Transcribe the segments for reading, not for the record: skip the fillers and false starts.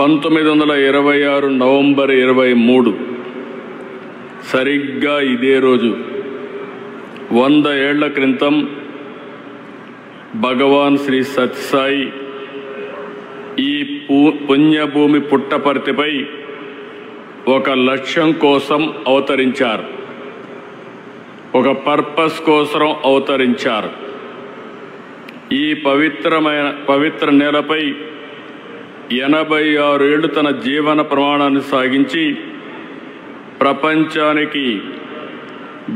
1926 November 23 సరిగ్గా ఇదే రోజు 100 ఏళ్ల క్రితం భగవాన్ శ్రీ సత్యసాయి ఈ పుణ్యభూమి పుట్టపర్తిపై ఒక లక్ష్యం కోసం అవతరించారు, ఒక పర్పస్ కోసం అవతరించారు. ఈ పవిత్ర నేలపై 86 ఏళ్లు తన జీవన ప్రమాణాన్ని సాగించి ప్రపంచానికి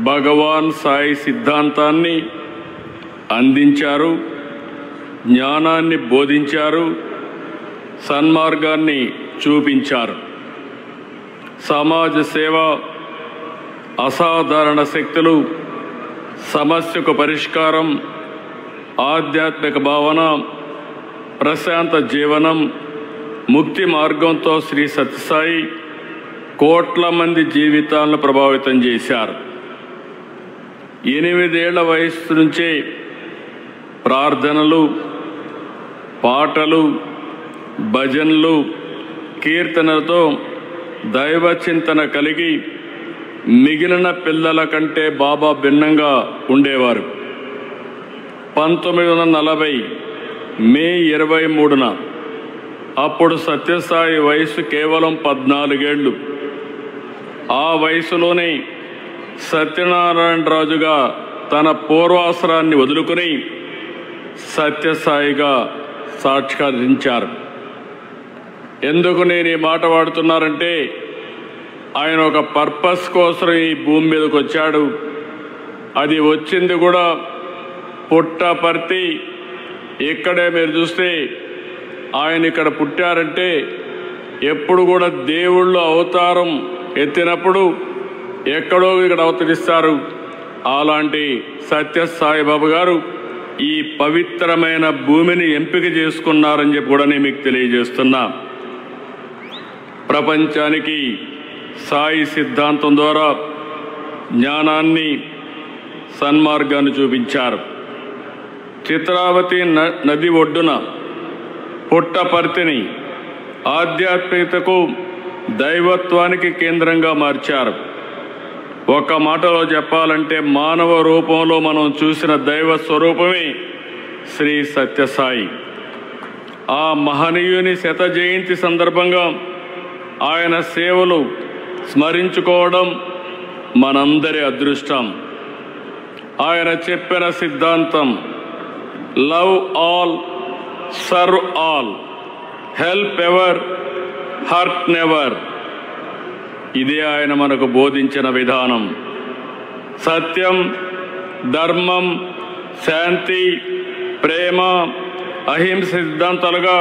భగవాన్ సాయి సిద్ధాంతాన్ని అందించారు, జ్ఞానాన్ని బోధించారు, సన్మార్గాన్ని చూపించారు. సమాజ సేవ, అసాధారణ శక్తులు, సమస్యకు పరిష్కారం, ఆధ్యాత్మిక భావన, ప్రశాంత జీవనం, ముక్తి మార్గంతో శ్రీ సత్యసాయి కోట్ల మంది జీవితాలను ప్రభావితం చేశారు. 8 ఏళ్ల వయస్సు నుంచే ప్రార్థనలు, పాటలు, భజనలు, కీర్తనలతో దైవ చింతన కలిగి మిగిలిన పిల్లల కంటే బాబా భిన్నంగా ఉండేవారు. 1940 మే 23న అప్పుడు సత్యసాయి వయసు కేవలం 14 ఏళ్ళు. ఆ వయసులోనే సత్యనారాయణరాజుగా తన పూర్వాశ్రాన్ని వదులుకొని సత్యసాయిగా సాక్షాత్కరించారు. ఎందుకు నేను ఈ మాట వాడుతున్నారంటే, ఆయన ఒక పర్పస్ కోసం ఈ భూమి మీదకి వచ్చాడు. అది వచ్చింది కూడా పుట్టపర్తి. ఇక్కడే మీరు చూస్తే ఆయన ఇక్కడ పుట్టారంటే, ఎప్పుడు కూడా దేవుళ్ళు అవతారం ఎత్తినప్పుడు ఎక్కడో ఇక్కడ అవతరిస్తారు. అలాంటి సత్యసాయిబాబా గారు ఈ పవిత్రమైన భూమిని ఎంపిక చేసుకున్నారని చెప్పి కూడా నేను మీకు తెలియజేస్తున్నా. ప్రపంచానికి సాయి సిద్ధాంతం ద్వారా జ్ఞానాన్ని, సన్మార్గాన్ని చూపించారు. చిత్రావతి నది ఒడ్డున పుట్టపర్తిని ఆధ్యాత్మికతకు, దైవత్వానికి కేంద్రంగా మార్చారు. ఒక మాటలో చెప్పాలంటే, మానవ రూపంలో మనం చూసిన దైవ స్వరూపమే శ్రీ సత్యసాయి. ఆ మహనీయుని 100వ జయంతి సందర్భంగా ఆయన సేవలు స్మరించుకోవడం మనందరి అదృష్టం. ఆయన చెప్పిన సిద్ధాంతం love all, serve all, help ever, hurt never. ఇదే ఆయన మనకు బోధించిన విధానం. సత్యం, ధర్మం, శాంతి, ప్రేమ, అహింస సిద్ధాంతాలుగా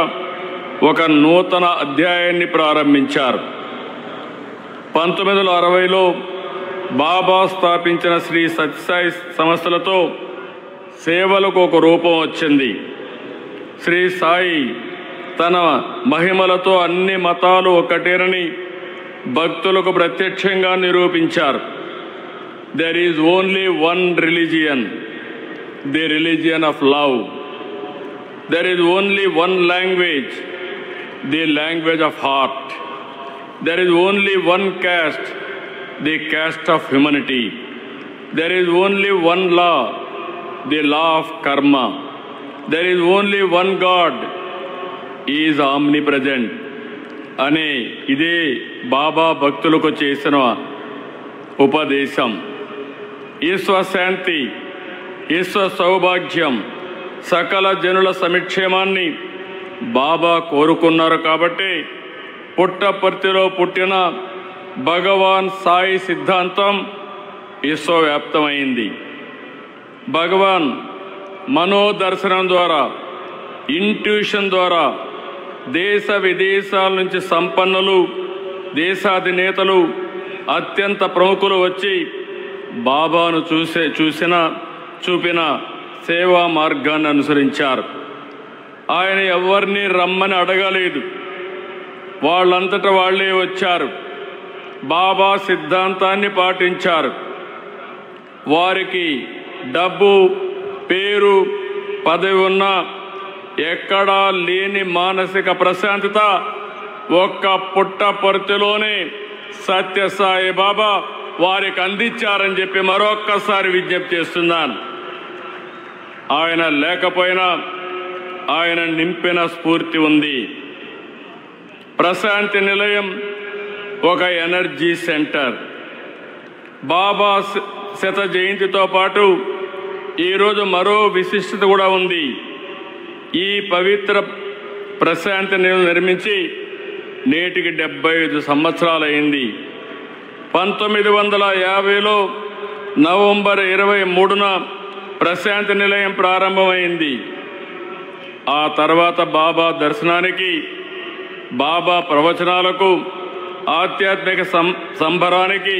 ఒక నూతన అధ్యాయాన్ని ప్రారంభించారు. 1960లో బాబా స్థాపించిన శ్రీ సత్యసాయి సంస్థలతో సేవలకు ఒక రూపం వచ్చింది. శ్రీ సాయి తన మహిమలతో అన్ని మతాలు ఒకటేనని భక్తులకు ప్రత్యక్షంగా నిరూపించారు. There is only one religion, the religion of love. There is only one language, the language of heart. There is only one caste, the caste of humanity. There is only one law, the law of karma. There is only one God, is omnipresent అనే ఇదే బాబా భక్తులకు చేసిన ఉపదేశం. ఈశ్వశాంతి, ఈశ్వ సౌభాగ్యం, సకల జనుల సమిక్షేమాన్ని బాబా కోరుకున్నారు. కాబట్టి పుట్టపర్తిలో పుట్టిన భగవాన్ సాయి సిద్ధాంతం విశ్వవ్యాప్తమైంది. భగవాన్ మనోదర్శనం ద్వారా, ఇంట్యూషన్ ద్వారా దేశ విదేశాల నుంచి సంపన్నులు, దేశాధినేతలు, అత్యంత ప్రముఖులు వచ్చి బాబాను చూపిన సేవా మార్గాన్ని అనుసరించారు. ఆయన ఎవరిని రమ్మని అడగలేదు, వాళ్ళంతటా వాళ్ళే వచ్చారు. బాబా సిద్ధాంతాన్ని పాటించారు. వారికి డబ్బు, పేరు, పదవి ఉన్నా ఎక్కడా లేని మానసిక ప్రశాంతత ఒక్క పుట్టపర్తిలోనే సత్యసాయి బాబా వారికి అందించారని చెప్పి మరొక్కసారి విజ్ఞప్తి చేస్తున్నాను. ఆయన లేకపోయినా ఆయన నింపిన స్ఫూర్తి ఉంది. ప్రశాంతి నిలయం ఒక ఎనర్జీ సెంటర్. బాబా శత జయంతితో పాటు ఈరోజు మరో విశిష్టత కూడా ఉంది. ఈ పవిత్ర ప్రశాంతి నిలయం నిర్మించి నేటికి 75 సంవత్సరాలైంది. 1950లో నవంబర్ 23న ప్రశాంతి నిలయం ప్రారంభమైంది. ఆ తర్వాత బాబా దర్శనానికి, బాబా ప్రవచనాలకు, ఆధ్యాత్మిక సంబరానికి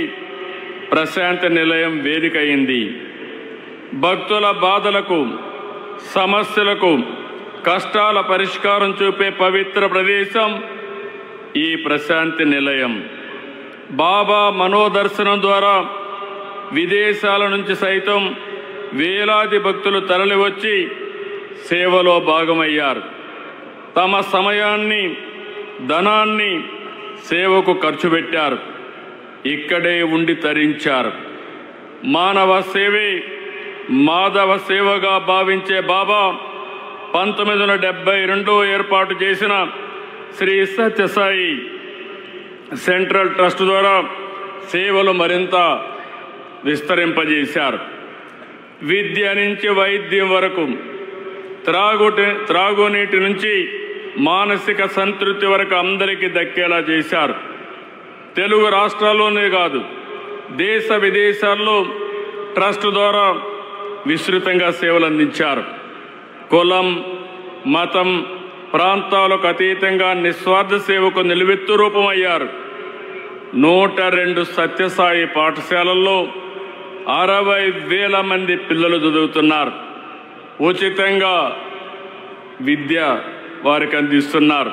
ప్రశాంతి నిలయం వేదిక అయింది. భక్తుల బాధలకు, సమస్యలకు, కష్టాల పరిష్కారం చూపే పవిత్ర ప్రదేశం ఈ ప్రశాంతి నిలయం. బాబా మనోదర్శనం ద్వారా విదేశాల నుంచి సైతం వేలాది భక్తులు తరలివచ్చి సేవలో భాగమయ్యారు. తమ సమయాన్ని, ధనాన్ని సేవకు ఖర్చు పెట్టారు. ఇక్కడే ఉండి తరించారు. మానవ సేవే మాధవ సేవగా భావించే బాబా 1972 ఏర్పాటు చేసిన శ్రీ సత్యసాయి సెంట్రల్ ట్రస్ట్ ద్వారా సేవలు మరింత విస్తరింపజేశారు. విద్య నుంచి వైద్యం వరకు, త్రాగునీటి నుంచి మానసిక సంతృప్తి వరకు అందరికీ దక్కేలా చేశారు. తెలుగు రాష్ట్రాల్లోనే కాదు, దేశ విదేశాల్లో ట్రస్ట్ ద్వారా విస్తృతంగా సేవలు అందించారు. కులం, మతం, ప్రాంతాలకు అతీతంగా నిస్వార్థ సేవకు నిలువెత్తు రూపమయ్యారు. 102 సత్యసాయి పాఠశాలల్లో 60,000 మంది పిల్లలు చదువుతున్నారు. ఉచితంగా విద్య వారికి అందిస్తున్నారు.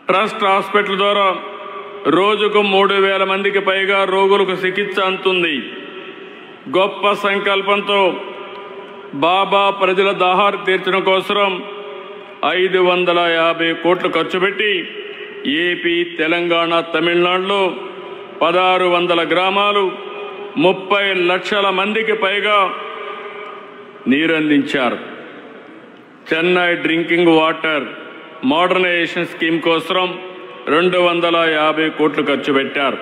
ట్రస్ట్ హాస్పిటల్ ద్వారా రోజుకు 3,000 మందికి పైగా రోగులకు చికిత్స అందుతుంది. గొప్ప సంకల్పంతో బాబా ప్రజల దాహార్తి తీర్చడం కోసం 550 కోట్లు ఖర్చు పెట్టి ఏపీ, తెలంగాణ, తమిళనాడులో 1600 గ్రామాలు, 30 లక్షల మందికి పైగా నీరందించారు. Chennai drinking water modernisation scheme కోసం 250 కోట్లు ఖర్చు పెట్టారు.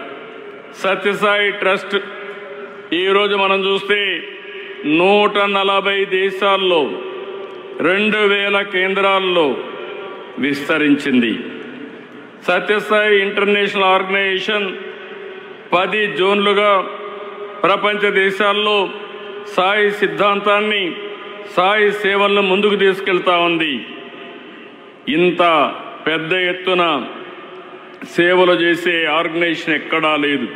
సత్యసాయి ట్రస్ట్ ఈరోజు మనం చూస్తే 140 దేశాల్లో 2000 కేంద్రాల్లో విస్తరించింది. సత్యసాయి ఇంటర్నేషనల్ ఆర్గనైజేషన్ 10 జోన్లుగా ప్రపంచ దేశాల్లో సాయి సిద్ధాంతాన్ని, సాయి సేవలను ముందుకు తీసుకెళ్తా ఉంది. ఇంత పెద్ద ఎత్తున సేవలు చేసే ఆర్గనైజేషన్ ఎక్కడా లేదు.